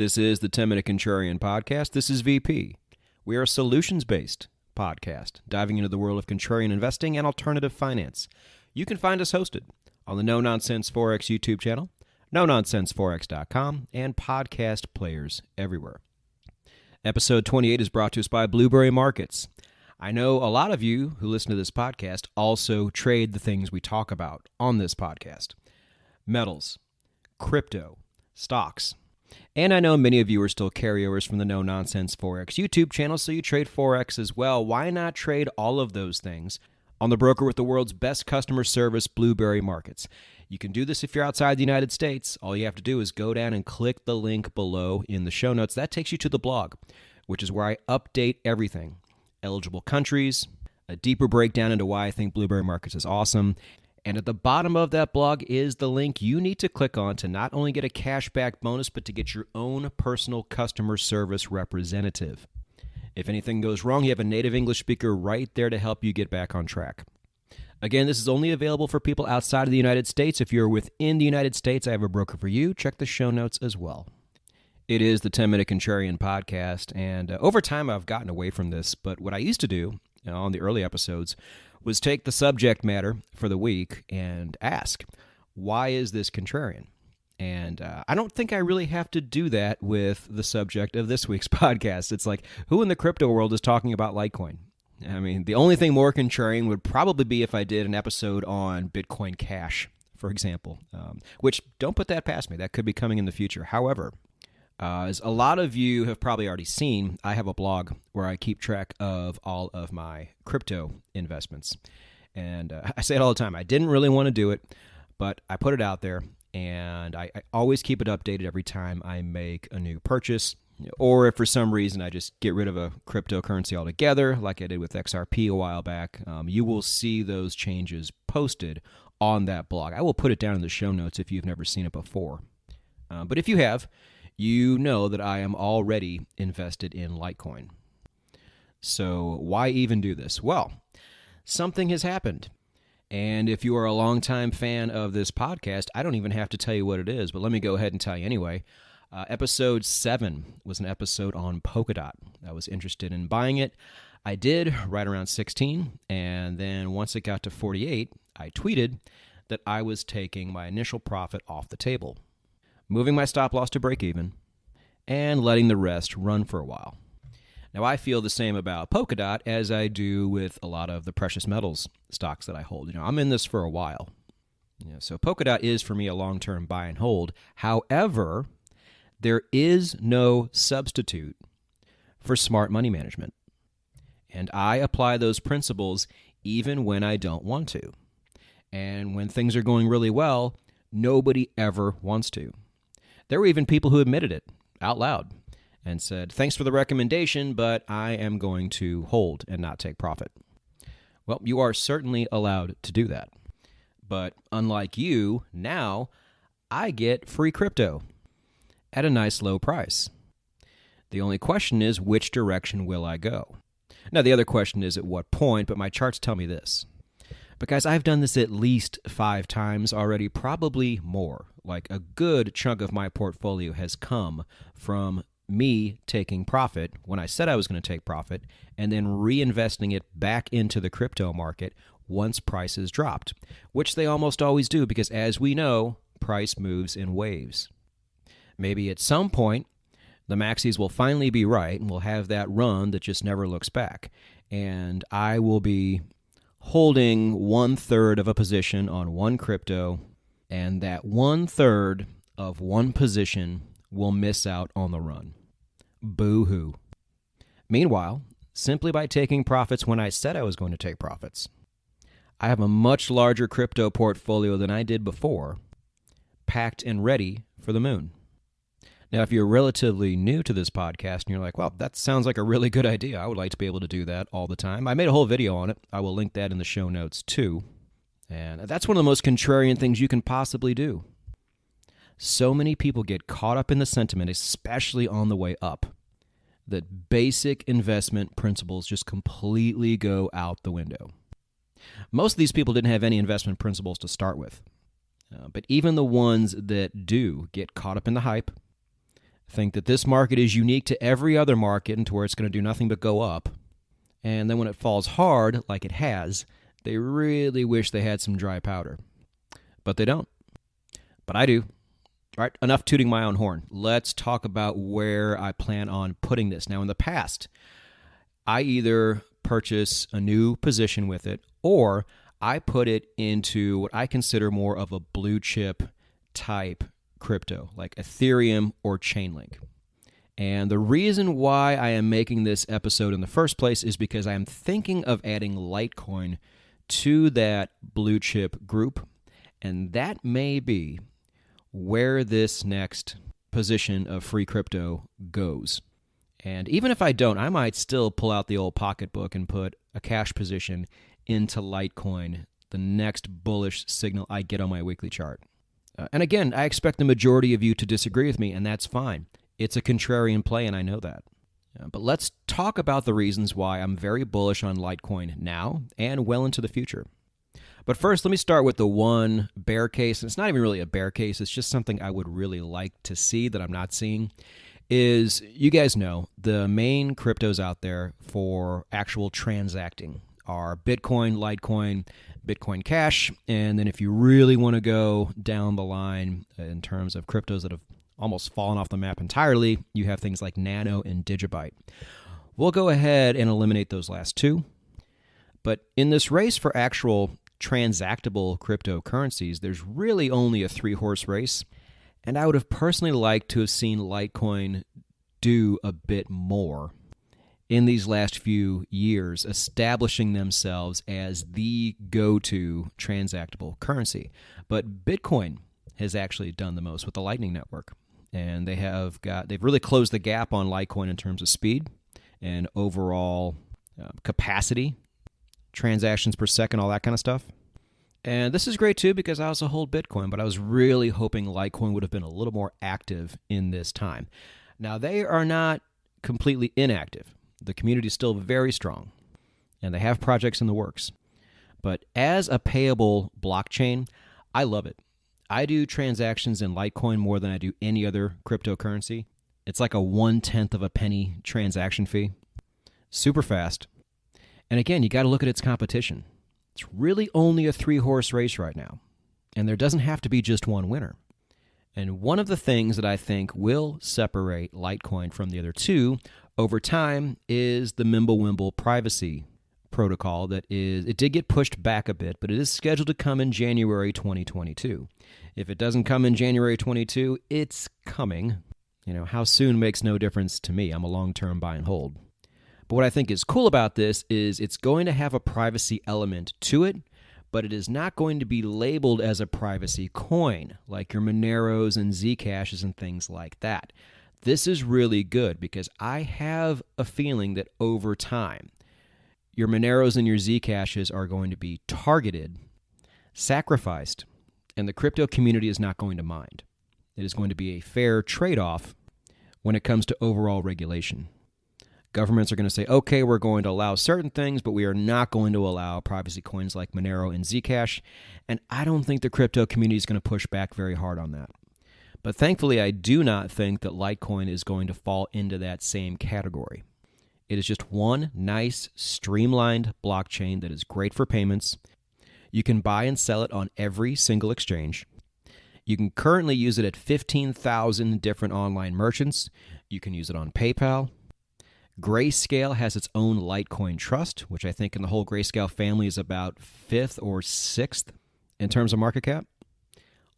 This is the 10-Minute Contrarian podcast. This is VP. We are a solutions-based podcast, diving into the world of contrarian investing and alternative finance. You can find us hosted on the No Nonsense Forex YouTube channel, NoNonsenseForex.com, and podcast players everywhere. Episode 28 is brought to us by Blueberry Markets. I know a lot of you who listen to this podcast also trade the things we talk about on this podcast. Metals, crypto, stocks. And I know many of you are still carryovers from the No Nonsense Forex YouTube channel, so you trade Forex as well. Why not trade all of those things on the broker with the world's best customer service, Blueberry Markets? You can do this if you're outside the United States. All you have to do is go down and click the link below in the show notes. That takes you to the blog, which is where I update everything. Eligible countries, a deeper breakdown into why I think Blueberry Markets is awesome. And at the bottom of that blog is the link you need to click on to not only get a cashback bonus, but to get your own personal customer service representative. If anything goes wrong, you have a native English speaker right there to help you get back on track. Again, this is only available for people outside of the United States. If you're within the United States, I have a broker for you. Check the show notes as well. It is the 10-Minute Contrarian podcast, and over time I've gotten away from this, but what I used to do on the early episodes was take the subject matter for the week and ask, why is this contrarian? And I don't think I really have to do that with the subject of this week's podcast. It's like, who in the crypto world is talking about Litecoin? I mean, the only thing more contrarian would probably be if I did an episode on Bitcoin Cash, for example, which don't put that past me. That could be coming in the future. However, as a lot of you have probably already seen, I have a blog where I keep track of all of my crypto investments. And I say it all the time. I didn't really want to do it, but I put it out there, and I always keep it updated every time I make a new purchase. Or if for some reason I just get rid of a cryptocurrency altogether, like I did with XRP a while back, you will see those changes posted on that blog. I will put it down in the show notes if you've never seen it before. But if you have, you know that I am already invested in Litecoin. So why even do this? Well, something has happened. And if you are a longtime fan of this podcast, I don't even have to tell you what it is, but let me go ahead and tell you anyway. Episode 7 was an episode on Polkadot. I was interested in buying it. I did right around 16, and then once it got to 48, I tweeted that I was taking my initial profit off the table, moving my stop loss to break even, and letting the rest run for a while. Now, I feel the same about Polkadot as I do with a lot of the precious metals stocks that I hold. I'm in this for a while. So Polkadot is, for me, a long-term buy and hold. However, there is no substitute for smart money management. And I apply those principles even when I don't want to. And when things are going really well, nobody ever wants to. There were even people who admitted it out loud and said, thanks for the recommendation, but I am going to hold and not take profit. Well, you are certainly allowed to do that. But unlike you, now I get free crypto at a nice low price. The only question is, which direction will I go? Now, the other question is at what point, but my charts tell me this. Because I've done this at least 5 times already, probably more. Like a good chunk of my portfolio has come from me taking profit when I said I was going to take profit and then reinvesting it back into the crypto market once prices dropped, which they almost always do because, as we know, price moves in waves. Maybe at some point, the maxis will finally be right and we'll have that run that just never looks back. And I will be holding 1/3 of a position on one crypto, and that 1/3 of one position will miss out on the run. Boo-hoo. Meanwhile, simply by taking profits when I said I was going to take profits, I have a much larger crypto portfolio than I did before, packed and ready for the moon. Now, if you're relatively new to this podcast and you're like, well, that sounds like a really good idea. I would like to be able to do that all the time. I made a whole video on it. I will link that in the show notes too. And that's one of the most contrarian things you can possibly do. So many people get caught up in the sentiment, especially on the way up, that basic investment principles just completely go out the window. Most of these people didn't have any investment principles to start with. But even the ones that do get caught up in the hype, think that this market is unique to every other market and to where it's going to do nothing but go up. And then when it falls hard, like it has, they really wish they had some dry powder. But they don't. But I do. All right, enough tooting my own horn. Let's talk about where I plan on putting this. Now, in the past, I either purchase a new position with it or I put it into what I consider more of a blue chip type crypto, like Ethereum or Chainlink. And the reason why I am making this episode in the first place is because I am thinking of adding Litecoin to that blue chip group, and that may be where this next position of free crypto goes. And even if I don't, I might still pull out the old pocketbook and put a cash position into Litecoin, the next bullish signal I get on my weekly chart. And again, I expect the majority of you to disagree with me, and that's fine. It's a contrarian play, and I know that. But let's talk about the reasons why I'm very bullish on Litecoin now and well into the future. But first, let me start with the one bear case. And it's not even really a bear case. It's just something I would really like to see that I'm not seeing. Is you guys know the main cryptos out there for actual transacting are Bitcoin, Litecoin, Bitcoin Cash, and then if you really want to go down the line in terms of cryptos that have almost fallen off the map entirely, you have things like Nano and Digibyte. We'll go ahead and eliminate those last two. But in this race for actual transactable cryptocurrencies, there's really only a three-horse race, and I would have personally liked to have seen Litecoin do a bit more in these last few years, establishing themselves as the go-to transactable currency. But Bitcoin has actually done the most with the Lightning Network, and they've really closed the gap on Litecoin in terms of speed and overall capacity, transactions per second, all that kind of stuff. And this is great too because I also hold Bitcoin, but I was really hoping Litecoin would have been a little more active in this time. Now, they are not completely inactive. The community is still very strong, and they have projects in the works. But as a payable blockchain, I love it. I do transactions in Litecoin more than I do any other cryptocurrency. It's like a 1/10 of a penny transaction fee. Super fast. And again, you got to look at its competition. It's really only a three-horse race right now, and there doesn't have to be just one winner. And one of the things that I think will separate Litecoin from the other two over time is the Mimblewimble privacy protocol it did get pushed back a bit, but it is scheduled to come in January 2022. If it doesn't come in January 22, it's coming. How soon makes no difference to me. I'm a long-term buy and hold. But what I think is cool about this is it's going to have a privacy element to it, but it is not going to be labeled as a privacy coin, like your Moneros and Zcashes and things like that. This is really good because I have a feeling that over time, your Moneros and your Zcashes are going to be targeted, sacrificed, and the crypto community is not going to mind. It is going to be a fair trade-off when it comes to overall regulation. Governments are going to say, okay, we're going to allow certain things, but we are not going to allow privacy coins like Monero and Zcash, and I don't think the crypto community is going to push back very hard on that. But thankfully, I do not think that Litecoin is going to fall into that same category. It is just one nice, streamlined blockchain that is great for payments. You can buy and sell it on every single exchange. You can currently use it at 15,000 different online merchants. You can use it on PayPal. Grayscale has its own Litecoin trust, which I think in the whole Grayscale family is about 5th or 6th in terms of market cap.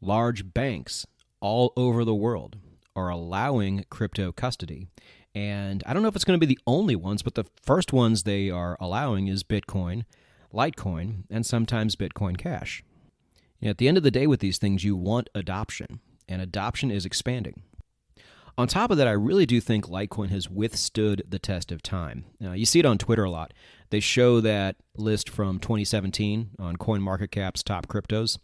Large banks all over the world are allowing crypto custody. And I don't know if it's going to be the only ones, but the first ones they are allowing is Bitcoin, Litecoin, and sometimes Bitcoin Cash. At the end of the day with these things, you want adoption, and adoption is expanding. On top of that, I really do think Litecoin has withstood the test of time. You see it on Twitter a lot. They show that list from 2017 on CoinMarketCap's top cryptos,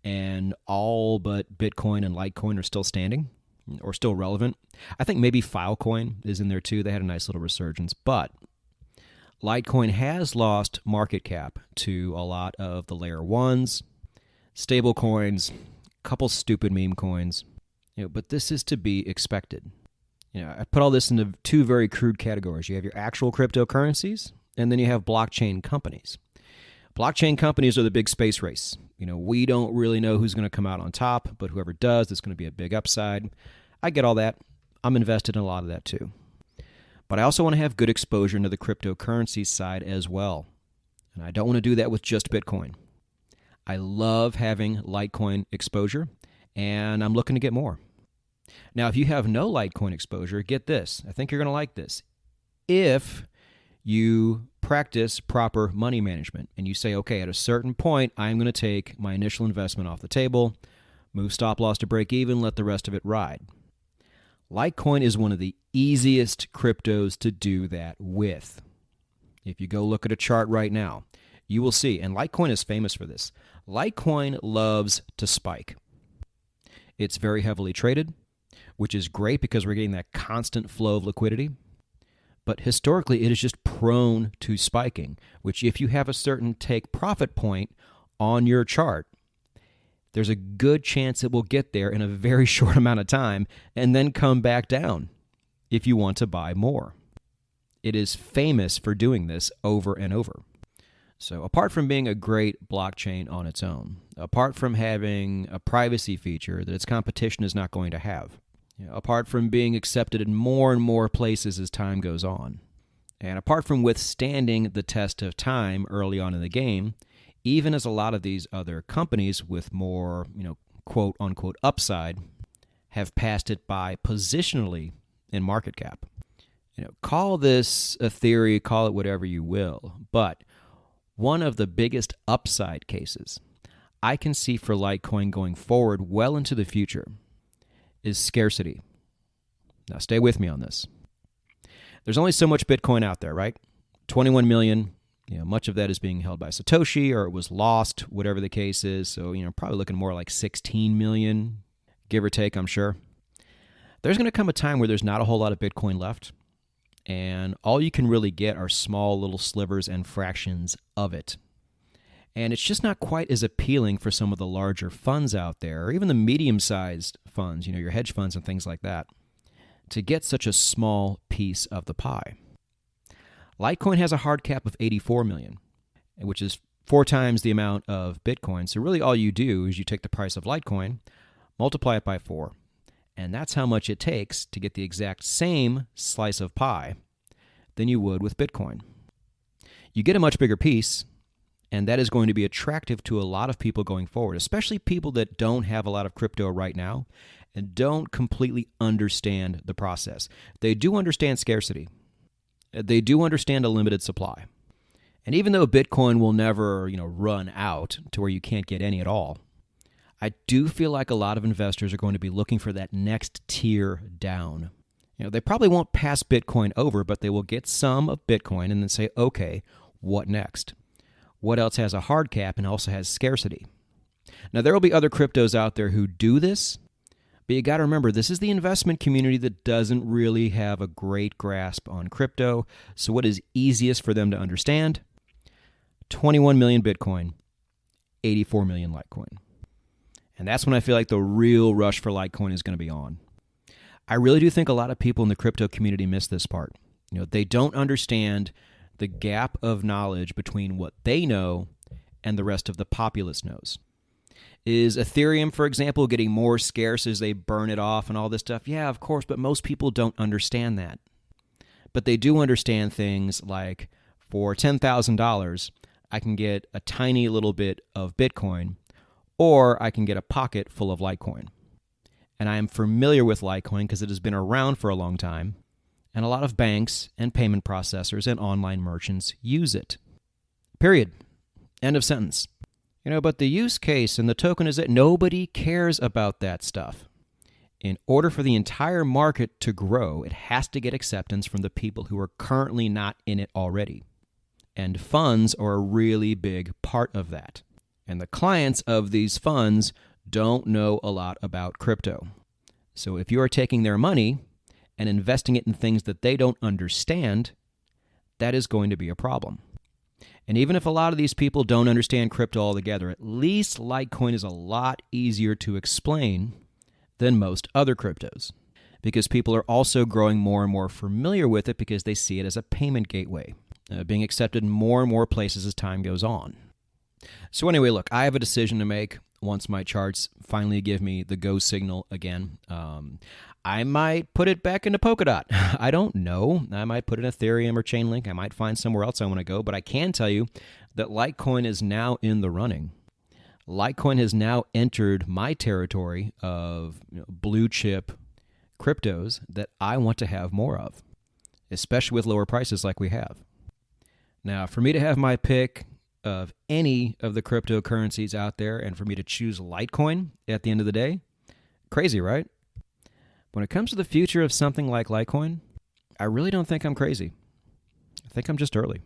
and all but Bitcoin and Litecoin are still standing or still relevant. I think maybe Filecoin is in there too. They had a nice little resurgence, but Litecoin has lost market cap to a lot of the layer ones, stable coins, a couple stupid meme coins. But this is to be expected. I put all this into two very crude categories. You have your actual cryptocurrencies, and then you have blockchain companies. Blockchain companies are the big space race. We don't really know who's going to come out on top, but whoever does, it's going to be a big upside. I get all that. I'm invested in a lot of that too. But I also want to have good exposure into the cryptocurrency side as well. And I don't want to do that with just Bitcoin. I love having Litecoin exposure, and I'm looking to get more. Now, if you have no Litecoin exposure, get this. I think you're going to like this. If you practice proper money management and you say, okay, at a certain point, I'm going to take my initial investment off the table, move stop loss to break even, let the rest of it ride. Litecoin is one of the easiest cryptos to do that with. If you go look at a chart right now, you will see, and Litecoin is famous for this, Litecoin loves to spike. It's very heavily traded, which is great because we're getting that constant flow of liquidity. But historically, it is just prone to spiking, which if you have a certain take profit point on your chart, there's a good chance it will get there in a very short amount of time and then come back down if you want to buy more. It is famous for doing this over and over. So apart from being a great blockchain on its own, apart from having a privacy feature that its competition is not going to have, apart from being accepted in more and more places as time goes on, and apart from withstanding the test of time early on in the game, even as a lot of these other companies with more, quote unquote upside have passed it by positionally in market cap. Call this a theory, call it whatever you will, but one of the biggest upside cases I can see for Litecoin going forward well into the future is scarcity. Now stay with me on this. There's only so much Bitcoin out there, right? 21 million. Much of that is being held by Satoshi, or it was lost, whatever the case is. So, probably looking more like 16 million, give or take, I'm sure. There's going to come a time where there's not a whole lot of Bitcoin left, and all you can really get are small little slivers and fractions of it. And it's just not quite as appealing for some of the larger funds out there, or even the medium-sized funds, your hedge funds and things like that, to get such a small piece of the pie. Litecoin has a hard cap of 84 million, which is 4 times the amount of Bitcoin. So really all you do is you take the price of Litecoin, multiply it by 4, and that's how much it takes to get the exact same slice of pie than you would with Bitcoin. You get a much bigger piece, and that is going to be attractive to a lot of people going forward, especially people that don't have a lot of crypto right now and don't completely understand the process. They do understand scarcity. They do understand a limited supply. And even though Bitcoin will never, run out to where you can't get any at all, I do feel like a lot of investors are going to be looking for that next tier down. They probably won't pass Bitcoin over, but they will get some of Bitcoin and then say, okay, what next? What else has a hard cap and also has scarcity? Now, there will be other cryptos out there who do this, but you got to remember, this is the investment community that doesn't really have a great grasp on crypto. So what is easiest for them to understand? 21 million Bitcoin, 84 million Litecoin. And that's when I feel like the real rush for Litecoin is going to be on. I really do think a lot of people in the crypto community miss this part. They don't understand the gap of knowledge between what they know and the rest of the populace knows. Is Ethereum, for example, getting more scarce as they burn it off and all this stuff? Yeah, of course, but most people don't understand that. But they do understand things like, for $10,000, I can get a tiny little bit of Bitcoin, or I can get a pocket full of Litecoin. And I am familiar with Litecoin because it has been around for a long time, and a lot of banks and payment processors and online merchants use it. Period. End of sentence. But the use case and the token is that nobody cares about that stuff. In order for the entire market to grow, it has to get acceptance from the people who are currently not in it already. And funds are a really big part of that. And the clients of these funds don't know a lot about crypto. So if you are taking their money and investing it in things that they don't understand, that is going to be a problem. And even if a lot of these people don't understand crypto altogether, at least Litecoin is a lot easier to explain than most other cryptos. because people are also growing more and more familiar with it because they see it as a payment gateway, being accepted in more and more places as time goes on. So anyway, look, I have a decision to make once my charts finally give me the go signal again. I might put it back into Polkadot. I don't know. I might put it in Ethereum or Chainlink. I might find somewhere else I want to go. But I can tell you that Litecoin is now in the running. Litecoin has now entered my territory of blue chip cryptos that I want to have more of, especially with lower prices like we have. Now, for me to have my pick of any of the cryptocurrencies out there and for me to choose Litecoin at the end of the day, crazy, right? When it comes to the future of something like Litecoin, I really don't think I'm crazy. I think I'm just early.